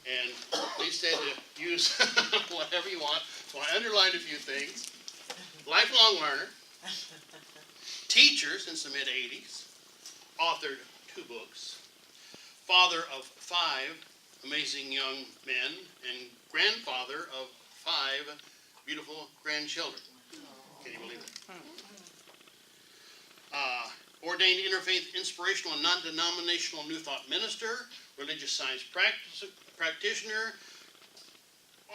And please say to use whatever you want. So I underlined a few things. Lifelong learner, teacher since the mid-'80s, authored 2 books, father of 5 amazing young men, and grandfather of 5 beautiful grandchildren. Can you believe it? Ordained interfaith inspirational and non-denominational New Thought minister, religious science practitioner,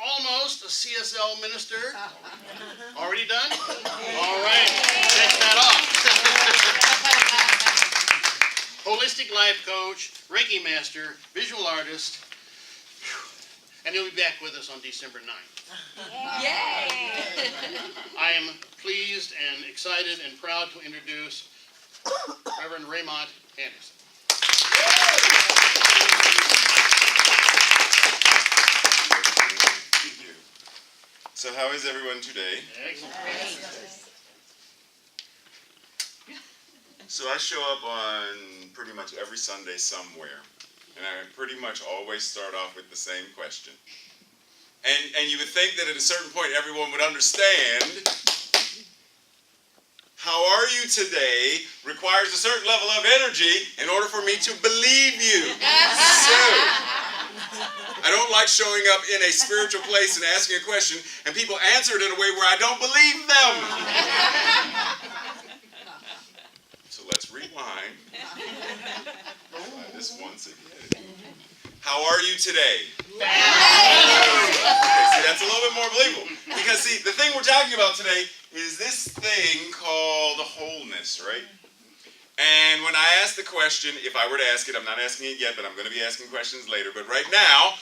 almost a CSL minister. Already done? All right, check that off. Holistic life coach, Reiki master, visual artist, and he'll be back with us on December 9th. Yay! I am pleased and excited and proud to introduce Reverend Raymont Anderson. Thank you. So how is everyone today? Excellent. So I show up on pretty much every Sunday somewhere, and I pretty much always start off with the same question. And you would think that at a certain point everyone would understand, how are you today requires a certain level of energy in order for me to believe you. So, I don't like showing up in a spiritual place and asking a question and people answer it in a way where I don't believe them. So let's rewind. Try this once again. How are you today? Okay, see, that's a little bit more believable. Because, see, the thing we're talking about today is this thing called wholeness, right? And when I ask the question, if I were to ask it, I'm not asking it yet, but I'm going to be asking questions later. But right now,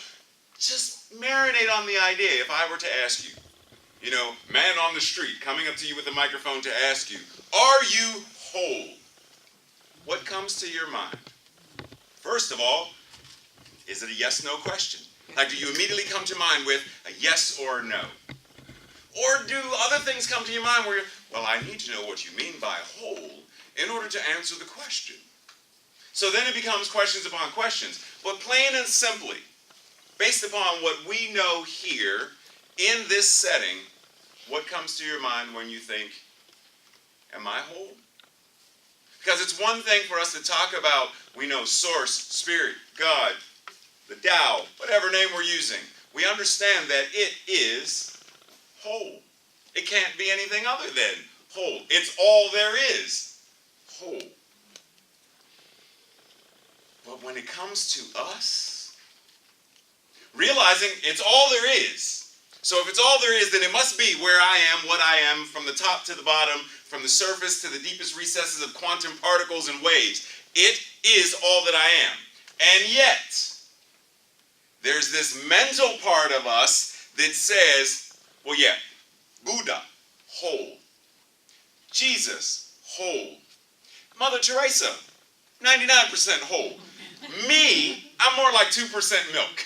just marinate on the idea. If I were to ask you, you know, man on the street coming up to you with a microphone to ask you, are you whole? What comes to your mind? First of all, is it a yes-no question? Like, do you immediately come to mind with a yes or a no? Or do other things come to your mind where, well, I need to know what you mean by whole in order to answer the question. So then it becomes questions upon questions. But plain and simply, based upon what we know here in this setting, what comes to your mind when you think, am I whole? Because it's one thing for us to talk about, we know source, spirit, God, the Tao, whatever name we're using. We understand that it is whole. It can't be anything other than whole. It's all there is, whole. But when it comes to us, realizing it's all there is. So if it's all there is, then it must be where I am, what I am, from the top to the bottom, from the surface to the deepest recesses of quantum particles and waves. It is all that I am. And yet, there's this mental part of us that says, well, yeah, Buddha, whole. Jesus, whole. Mother Teresa, 99% whole. Me, I'm more like 2% milk.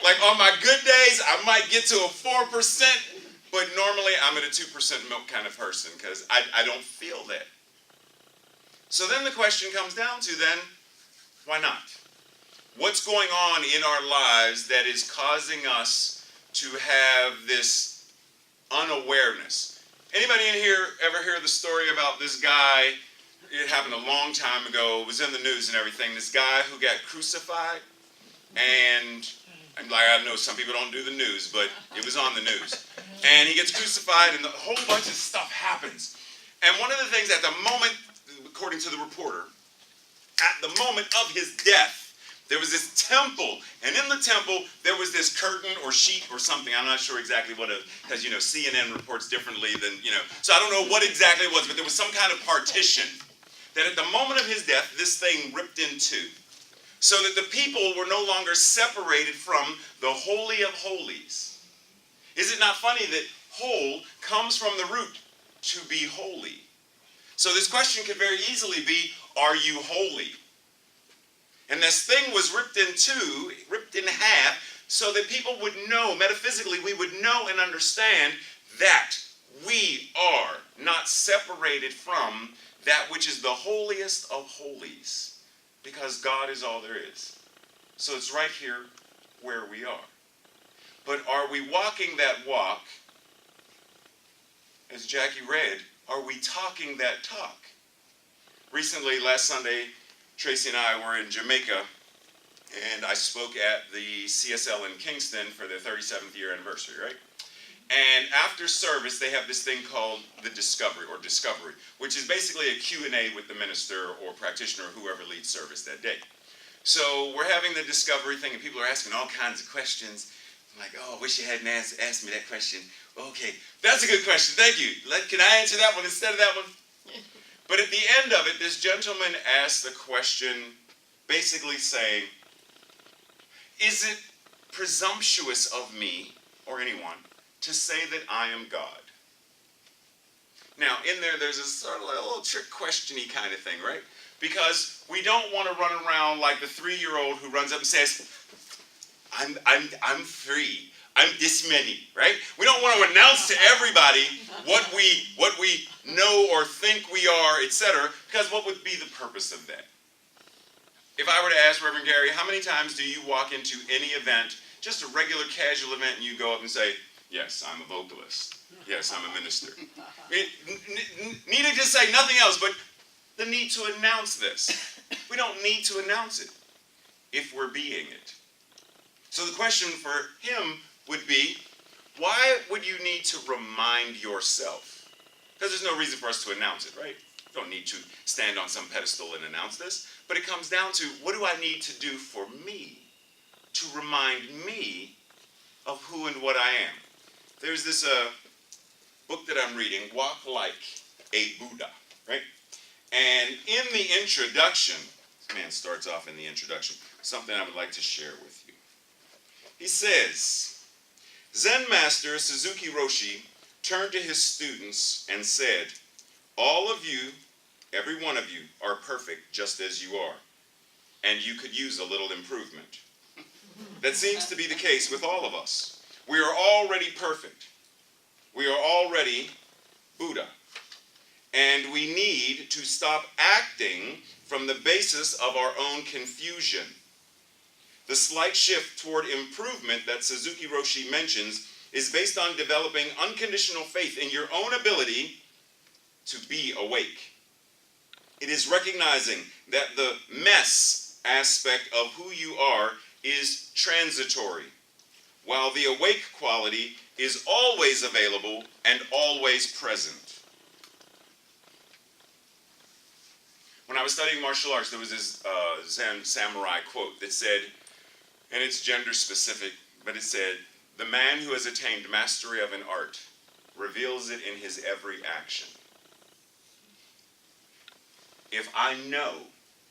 Like on my good days, I might get to a 4%, but normally I'm at a 2% milk kind of person because I don't feel that. So then the question comes down to then, why not? What's going on in our lives that is causing us to have this unawareness? Anybody in here ever hear the story about this guy? It happened a long time ago. It was in the news and everything. This guy who got crucified. And like, I know some people don't do the news, but it was on the news. And he gets crucified and a whole bunch of stuff happens. And one of the things at the moment, according to the reporter, at the moment of his death, there was this temple, and in the temple, there was this curtain or sheet or something. I'm not sure exactly what it was, because, you know, CNN reports differently than, you know. So I don't know what exactly it was, but there was some kind of partition that at the moment of his death, this thing ripped in two. So that the people were no longer separated from the Holy of Holies. Is it not funny that whole comes from the root to be holy? So this question could very easily be, are you holy? And this thing was ripped in two, ripped in half, so that people would know, metaphysically, we would know and understand that we are not separated from that which is the holiest of holies, because God is all there is. So it's right here where we are. But are we walking that walk, as Jackie read, are we talking that talk? Recently, last Sunday, Tracy and I were in Jamaica, and I spoke at the CSL in Kingston for their 37th year anniversary, right? And after service, they have this thing called the Discovery, which is basically a Q&A with the minister or practitioner or whoever leads service that day. So we're having the Discovery thing, and people are asking all kinds of questions. I'm like, oh, I wish you hadn't asked me that question. Okay, that's a good question, thank you. Can I answer that one instead of that one? But at the end of it, this gentleman asked the question, basically saying, is it presumptuous of me, or anyone, to say that I am God? Now, in there's a sort of a little trick question-y kind of thing, right? Because we don't want to run around like the 3-year-old who runs up and says, I'm free. I'm this many, right? We don't want to announce to everybody what we know or think we are, etc. Because what would be the purpose of that? If I were to ask Reverend Gary, how many times do you walk into any event, just a regular casual event, and you go up and say, yes, I'm a vocalist. Yes, I'm a minister. Needing to say nothing else, but the need to announce this. We don't need to announce it if we're being it. So the question for him would be, why would you need to remind yourself? Because there's no reason for us to announce it, right? You don't need to stand on some pedestal and announce this. But it comes down to, what do I need to do for me to remind me of who and what I am? There's this book that I'm reading, Walk Like a Buddha, right? And in the introduction, this man starts off in the introduction, something I would like to share with you. He says, Zen master Suzuki Roshi turned to his students and said, all of you, every one of you, are perfect just as you are, and you could use a little improvement. That seems to be the case with all of us. We are already perfect. We are already Buddha. And we need to stop acting from the basis of our own confusion. The slight shift toward improvement that Suzuki Roshi mentions is based on developing unconditional faith in your own ability to be awake. It is recognizing that the mess aspect of who you are is transitory, while the awake quality is always available and always present. When I was studying martial arts, there was this Zen samurai quote that said, and it's gender specific, but it said, the man who has attained mastery of an art reveals it in his every action. If I know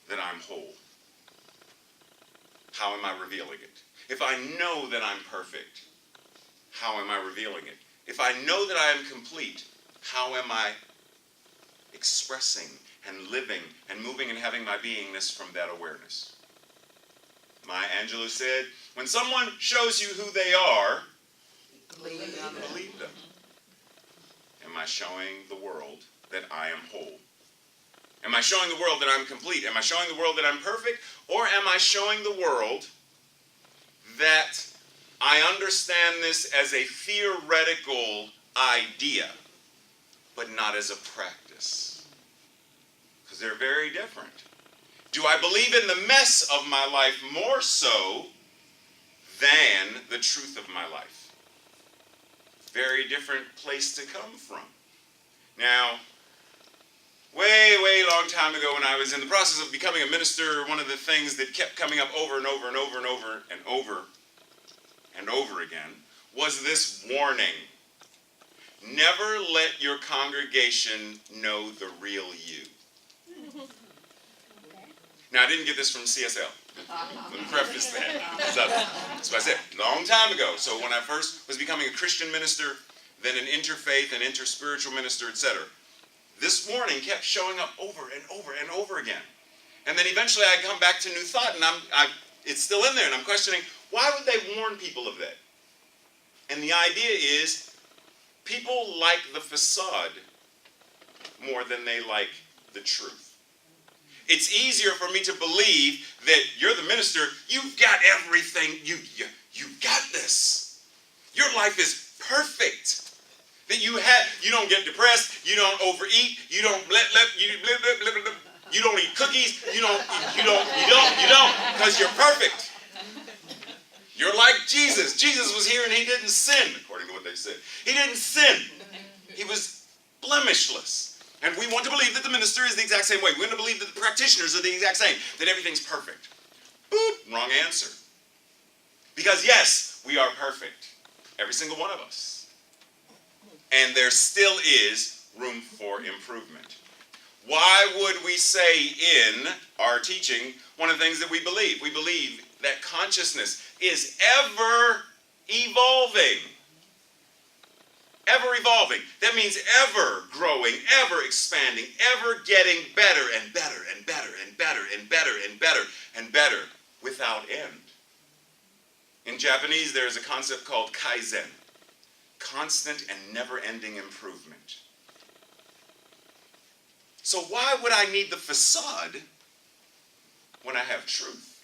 that I'm whole, how am I revealing it? If I know that I'm perfect, how am I revealing it? If I know that I am complete, how am I expressing and living and moving and having my beingness from that awareness? Maya Angelou said, when someone shows you who they are, believe them. Am I showing the world that I am whole? Am I showing the world that I'm complete? Am I showing the world that I'm perfect? Or am I showing the world that I understand this as a theoretical idea, but not as a practice? Because they're very different. Do I believe in the mess of my life more so than the truth of my life? Very different place to come from. Now, way long time ago when I was in the process of becoming a minister, one of the things that kept coming up over and over and over and over and over and over again was this warning. Never let your congregation know the real you. Now, I didn't get this from CSL. Let me preface that. So, that's what I said, long time ago. So when I first was becoming a Christian minister, then an interfaith and interspiritual minister, etc., this warning kept showing up over and over and over again. And then eventually I come back to New Thought, and it's still in there, and I'm questioning, why would they warn people of that? And the idea is, people like the facade more than they like the truth. it's easier for me to believe that you're the minister, you've got everything, you got this. Your life is perfect. That you don't get depressed, you don't overeat, you don't you don't eat cookies, you don't, because you're perfect. You're like Jesus. Jesus was here and he didn't sin, according to what they said. He didn't sin. He was blemishless. And we want to believe that the minister is the exact same way. We want to believe that the practitioners are the exact same, that everything's perfect. Boop, wrong answer. Because yes, we are perfect. Every single one of us. And there still is room for improvement. Why would we say in our teaching one of the things that we believe? We believe that consciousness is ever evolving. Ever evolving. That means ever growing, ever expanding, ever getting better and better and better and better and better and better and better without end. In Japanese, there is a concept called kaizen. Constant and never-ending improvement. So why would I need the facade when I have truth?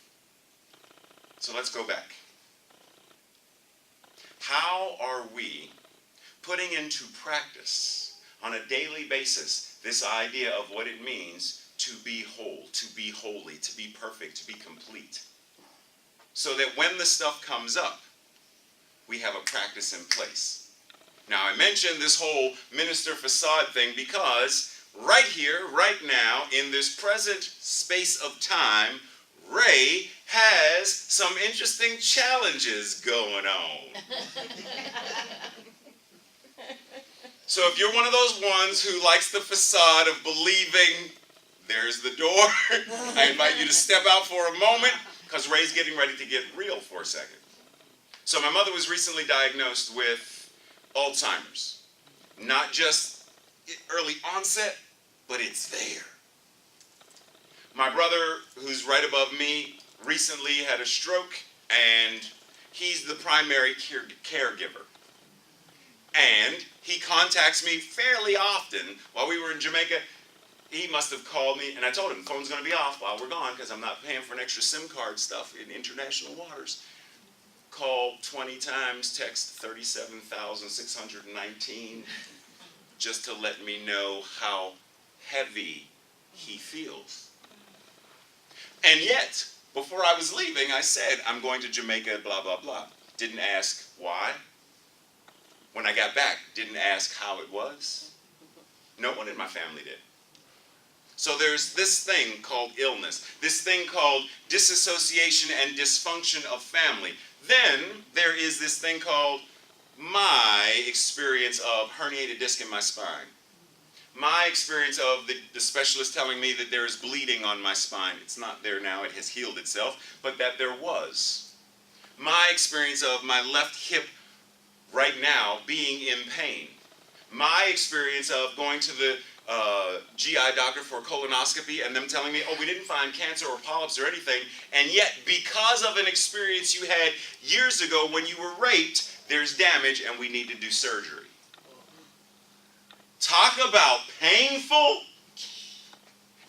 So let's go back. How are we putting into practice on a daily basis this idea of what it means to be whole, to be holy, to be perfect, to be complete? So that when the stuff comes up, we have a practice in place. Now, I mentioned this whole minister facade thing because right here, right now, in this present space of time, Ray has some interesting challenges going on. So if you're one of those ones who likes the facade of believing there's the door, I invite you to step out for a moment because Ray's getting ready to get real for a second. So my mother was recently diagnosed with Alzheimer's. Not just early onset, but it's there. My brother, who's right above me, recently had a stroke, and he's the primary caregiver. And he contacts me fairly often. While we were in Jamaica, he must have called me, and I told him, the phone's going to be off while we're gone because I'm not paying for an extra SIM card stuff in international waters. Call 20 times, text 37,619 just to let me know how heavy he feels. And yet, before I was leaving, I said, I'm going to Jamaica, blah, blah, blah. Didn't ask why. When I got back, didn't ask how it was. No one in my family did. So there's this thing called illness, this thing called disassociation and dysfunction of family. Then there is this thing called my experience of herniated disc in my spine. My experience of the specialist telling me that there is bleeding on my spine. It's not there now, it has healed itself, but that there was. My experience of my left hip right now being in pain. My experience of going to the GI doctor for a colonoscopy and them telling me, oh, we didn't find cancer or polyps or anything, and yet because of an experience you had years ago when you were raped, there's damage and we need to do surgery. Talk about painful.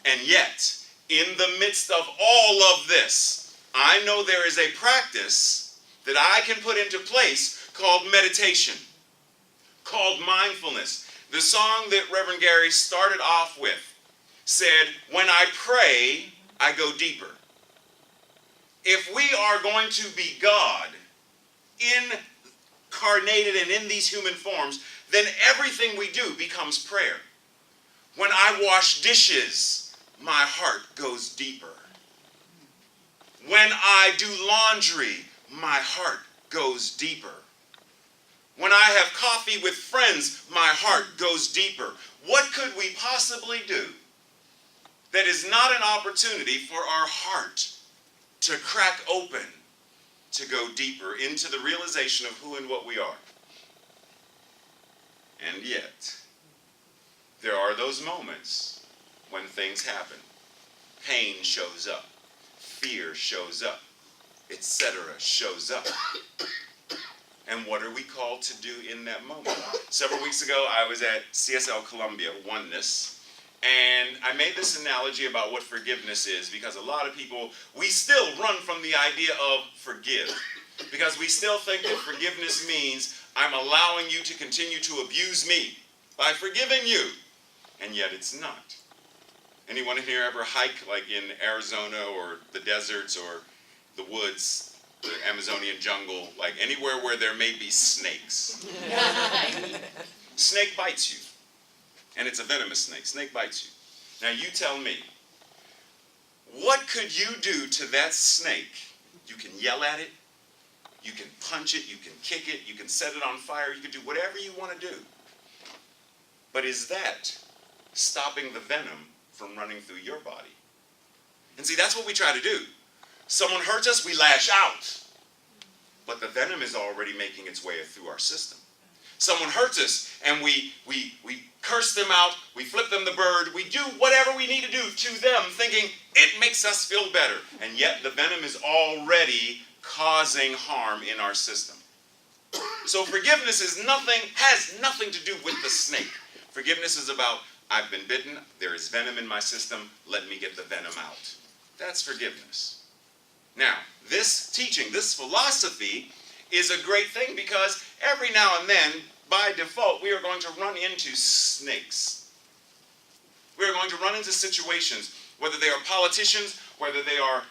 And yet, in the midst of all of this, I know there is a practice that I can put into place called meditation, called mindfulness. The song that Reverend Gary started off with said, when I pray, I go deeper. If we are going to be God, incarnated and in these human forms, then everything we do becomes prayer. When I wash dishes, my heart goes deeper. When I do laundry, my heart goes deeper. When I have coffee with friends, my heart goes deeper. What could we possibly do that is not an opportunity for our heart to crack open, to go deeper into the realization of who and what we are? And yet, there are those moments when things happen. Pain shows up, fear shows up, etc. shows up. And what are we called to do in that moment? Several weeks ago, I was at CSL Columbia Oneness, And I made this analogy about what forgiveness is because a lot of people, we still run from the idea of forgive. Because we still think that forgiveness means I'm allowing you to continue to abuse me by forgiving you. And yet it's not. Anyone in here ever hike like in Arizona or the deserts or the woods, the Amazonian jungle, like anywhere where there may be snakes? Snake bites you. And it's a venomous snake. Snake bites you. Now you tell me, what could you do to that snake? You can yell at it. You can punch it. You can kick it. You can set it on fire. You can do whatever you want to do. But is that stopping the venom from running through your body? And see, that's what we try to do. Someone hurts us, we lash out. But the venom is already making its way through our system. Someone hurts us and we curse them out, we flip them the bird, we do whatever we need to do to them thinking it makes us feel better. And yet the venom is already causing harm in our system. So forgiveness has nothing to do with the snake. Forgiveness is about, I've been bitten, there is venom in my system, let me get the venom out. That's forgiveness. Now, this teaching, this philosophy is a great thing because every now and then, by default, we are going to run into snakes. We are going to run into situations, whether they are politicians, whether they are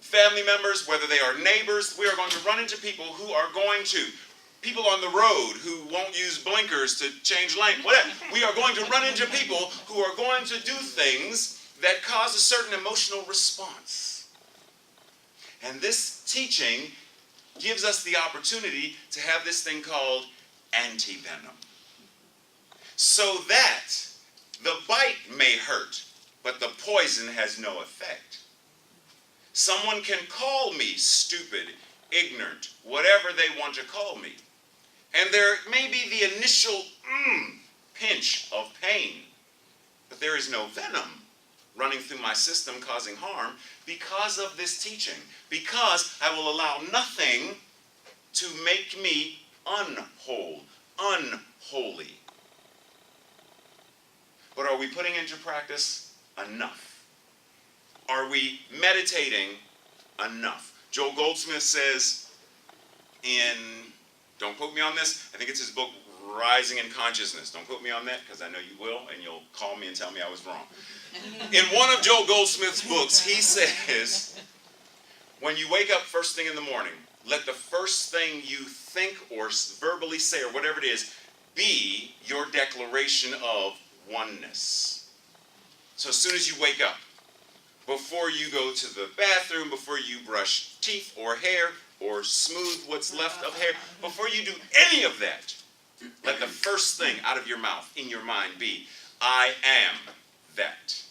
family members, whether they are neighbors, we are going to run into people who are going to, people on the road who won't use blinkers to change lane, whatever. We are going to run into people who are going to do things that cause a certain emotional response. And this teaching gives us the opportunity to have this thing called anti-venom. So that the bite may hurt, but the poison has no effect. Someone can call me stupid, ignorant, whatever they want to call me. And there may be the initial pinch of pain, but there is no venom running through my system causing harm because of this teaching, because I will allow nothing to make me unwhole, unholy. But are we putting into practice enough? Are we meditating enough? Joel Goldsmith says in, don't quote me on this, I think it's his book, Rising in Consciousness. Don't quote me on that because I know you will, and you'll call me and tell me I was wrong. In one of Joel Goldsmith's books, he says, when you wake up first thing in the morning, let the first thing you think or verbally say or whatever it is be your declaration of oneness. So as soon as you wake up, before you go to the bathroom, before you brush teeth or hair or smooth what's left of hair, before you do any of that, let the first thing out of your mouth, in your mind, be, I am that.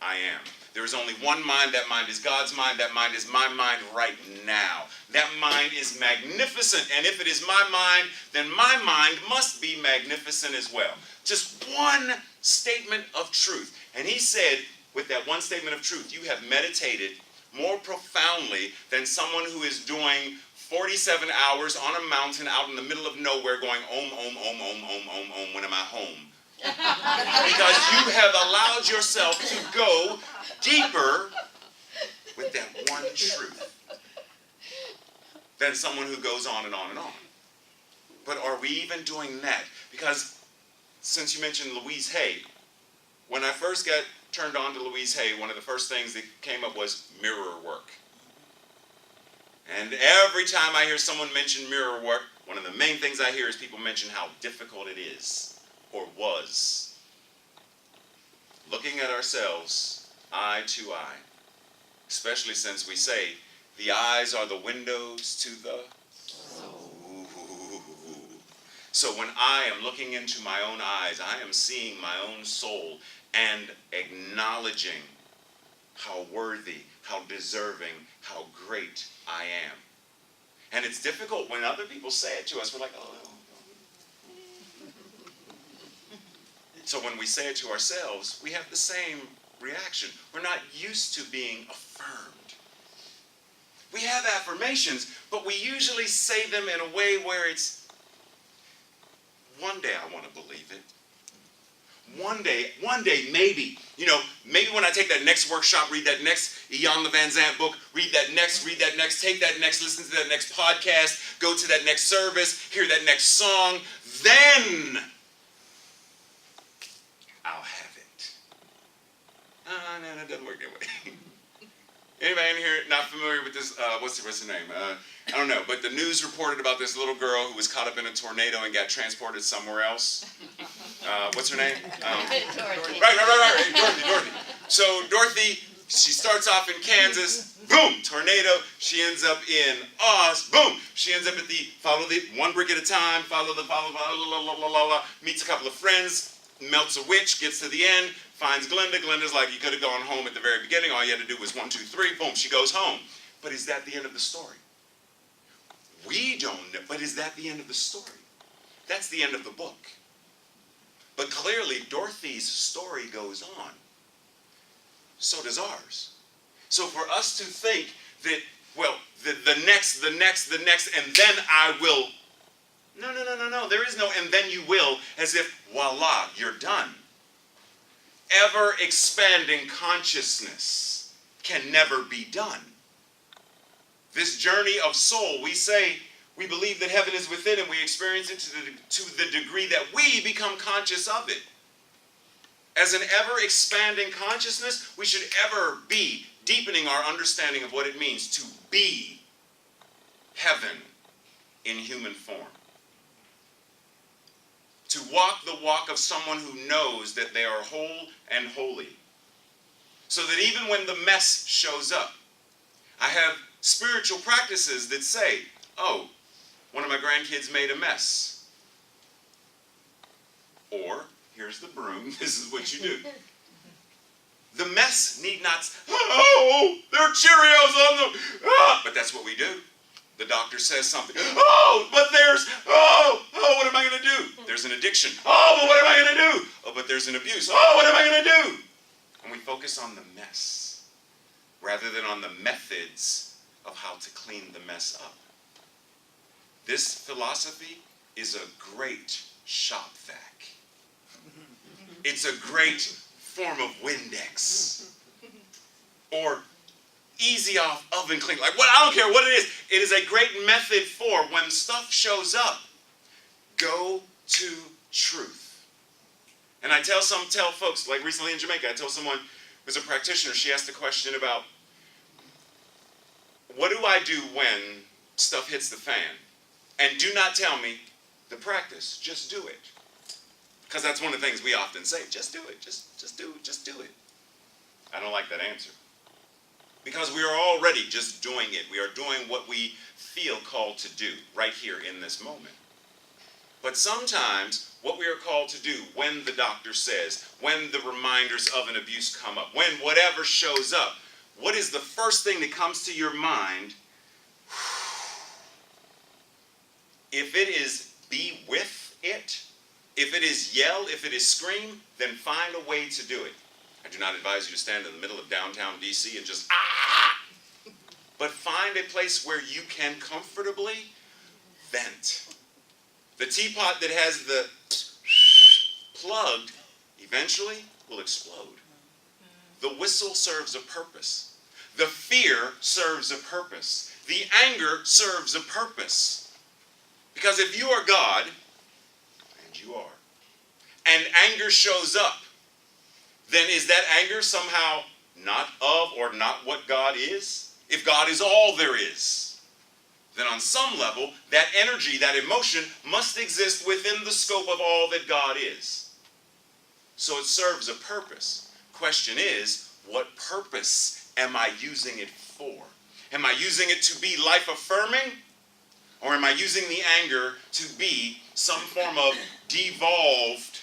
I am. There is only one mind. That mind is God's mind. That mind is my mind right now. That mind is magnificent. And if it is my mind, then my mind must be magnificent as well. Just one statement of truth. And he said, with that one statement of truth, you have meditated more profoundly than someone who is doing 47 hours on a mountain out in the middle of nowhere going, om, om, om, om, om, om, om, when am I home? Because you have allowed yourself to go deeper with that one truth than someone who goes on and on and on. But are we even doing that? Because since you mentioned Louise Hay, when I first got turned on to Louise Hay, one of the first things that came up was mirror work. And every time I hear someone mention mirror work, one of the main things I hear is people mention how difficult it is, or was. Looking at ourselves, eye to eye, especially since we say, the eyes are the windows to the soul. So when I am looking into my own eyes, I am seeing my own soul and acknowledging how worthy, how deserving, how great I am. And it's difficult when other people say it to us. We're like, oh. So when we say it to ourselves, we have the same reaction. We're not used to being affirmed. We have affirmations, but we usually say them in a way where it's, one day I want to believe it. one day, maybe. Maybe when I take that next workshop, read that next Ian Van Zandt book, read that next, take that next, listen to that next podcast, go to that next service, hear that next song, then I'll have it. No, it doesn't work that way. Anybody in here not familiar with this? What's her name? I don't know, but the news reported about this little girl who was caught up in a tornado and got transported somewhere else. What's her name? Dorothy. Right. Dorothy. So Dorothy, she starts off in Kansas. Boom, tornado. She ends up in Oz. Boom. She ends up at follow the one brick at a time. Meets a couple of friends. Melts a witch. Gets to the end. Finds Glenda. Glenda's like, you could have gone home at the very beginning. All you had to do was 1, 2, 3. Boom. She goes home. But is that the end of the story? We don't know. But is that the end of the story? That's the end of the book. But clearly, Dorothy's story goes on. So does ours. So for us to think that, well, the next, and then I will. No. There is no and then you will, as if, voila, you're done. Ever expanding consciousness can never be done. This journey of soul, we believe that heaven is within and we experience it to the degree that we become conscious of it. As an ever-expanding consciousness, we should ever be deepening our understanding of what it means to be heaven in human form. To walk the walk of someone who knows that they are whole and holy. So that even when the mess shows up, I have spiritual practices that say, oh, one of my grandkids made a mess. Or, here's the broom, this is what you do. The mess need not, oh, there are Cheerios on them. Ah, but that's what we do. The doctor says something. Oh, but what am I going to do? There's an addiction. Oh, but what am I going to do? Oh, but there's an abuse. Oh, what am I going to do? And we focus on the mess rather than on the methods of how to clean the mess up. This philosophy is a great shop vac. It's a great form of Windex. Or easy off oven clean. Like, what? I don't care what it is. It is a great method for when stuff shows up. Go to truth. And I tell folks, like recently in Jamaica, I told someone who's a practitioner, she asked a question about, what do I do when stuff hits the fan? And do not tell me the practice, just do it. Because that's one of the things we often say, just do it, just do it. I don't like that answer. Because we are already just doing it. We are doing what we feel called to do right here in this moment. But sometimes what we are called to do when the doctor says, when the reminders of an abuse come up, when whatever shows up, what is the first thing that comes to your mind? If it is be with it, if it is yell, if it is scream, then find a way to do it. I do not advise you to stand in the middle of downtown DC and just but find a place where you can comfortably vent. The teapot that has the plugged eventually will explode. The whistle serves a purpose. The fear serves a purpose. The anger serves a purpose. Because if you are God, and you are, and anger shows up, then is that anger somehow not of or not what God is? If God is all there is, then on some level, that energy, that emotion must exist within the scope of all that God is. So it serves a purpose. Question is, what purpose am I using it for? Am I using it to be life-affirming? Or am I using the anger to be some form of devolved,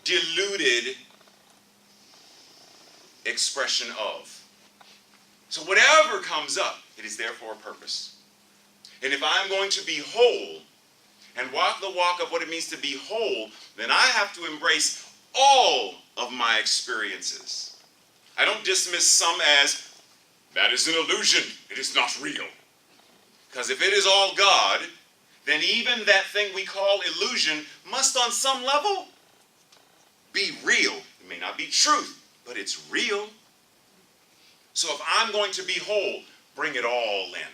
diluted expression of? So whatever comes up, it is there for a purpose. And if I'm going to be whole and walk the walk of what it means to be whole, then I have to embrace all of my experiences. I don't dismiss some as, that is an illusion, it is not real. Because if it is all God, then even that thing we call illusion must on some level be real. It may not be truth, but it's real. So if I'm going to be whole, bring it all in.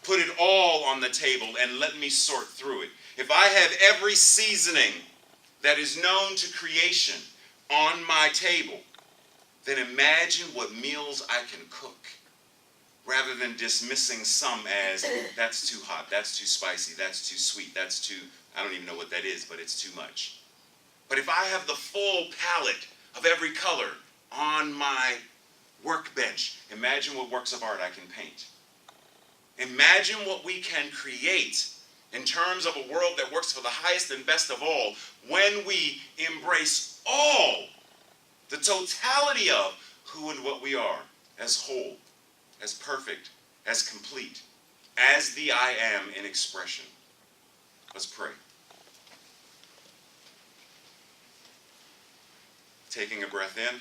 Put it all on the table and let me sort through it. If I have every seasoning that is known to creation on my table, then imagine what meals I can cook, rather than dismissing some as, that's too hot, that's too spicy, that's too sweet, that's too, I don't even know what that is, but it's too much. But if I have the full palette of every color on my workbench, imagine what works of art I can paint. Imagine what we can create in terms of a world that works for the highest and best of all when we embrace all, the totality of who and what we are as whole, as perfect, as complete, as the I am in expression. Let's pray. Taking a breath in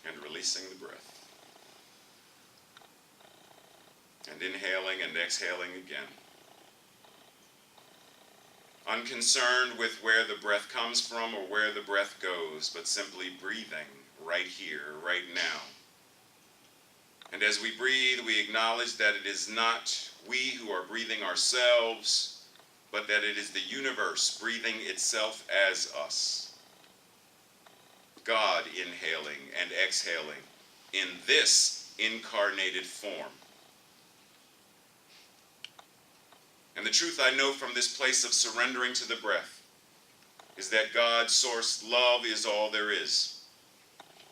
and releasing the breath. And inhaling and exhaling again. Unconcerned with where the breath comes from or where the breath goes, but simply breathing right here, right now. And as we breathe, we acknowledge that it is not we who are breathing ourselves, but that it is the universe breathing itself as us. God inhaling and exhaling in this incarnated form. And the truth I know from this place of surrendering to the breath is that God's source love is all there is.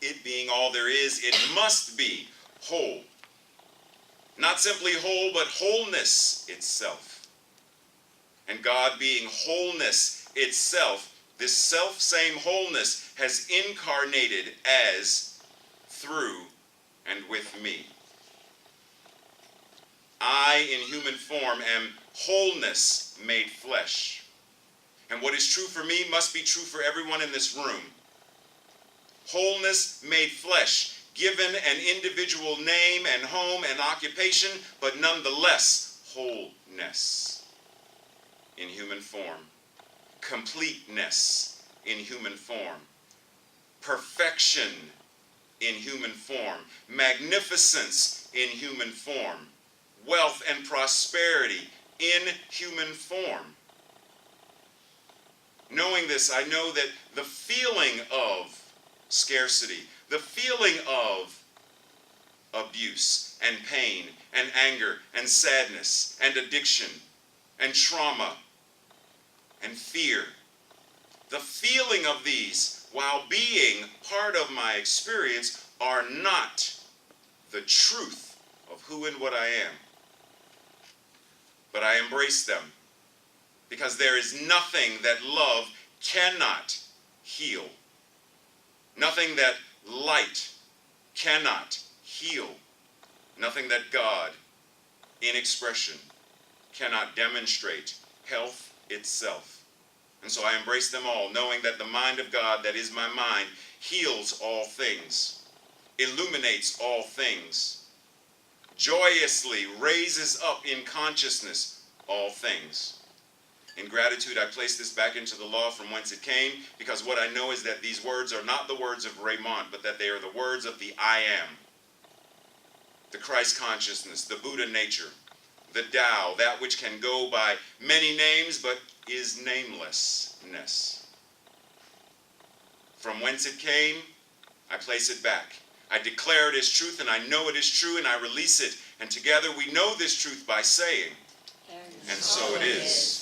It being all there is, it must be whole. Not simply whole, but wholeness itself. And God being wholeness itself, this self-same wholeness has incarnated as, through, and with me. I, in human form, am wholeness made flesh. And what is true for me must be true for everyone in this room. Wholeness made flesh, given an individual name and home and occupation, but nonetheless wholeness in human form. Completeness in human form. Perfection in human form. Magnificence in human form. Wealth and prosperity in human form. Knowing this, I know that the feeling of scarcity, the feeling of abuse and pain and anger and sadness and addiction and trauma and fear, the feeling of these, while being part of my experience, are not the truth of who and what I am. But I embrace them because there is nothing that love cannot heal. Nothing that light cannot heal. Nothing that God, in expression, cannot demonstrate health itself. And so I embrace them all, knowing that the mind of God, that is my mind, heals all things, illuminates all things, joyously raises up in consciousness all things. In gratitude, I place this back into the law from whence it came, because what I know is that these words are not the words of Raymont, but that they are the words of the I am, the Christ consciousness, the Buddha nature, the Tao, that which can go by many names, but is namelessness. From whence it came, I place it back. I declare it as truth, and I know it is true, and I release it. And together we know this truth by saying, and so it is.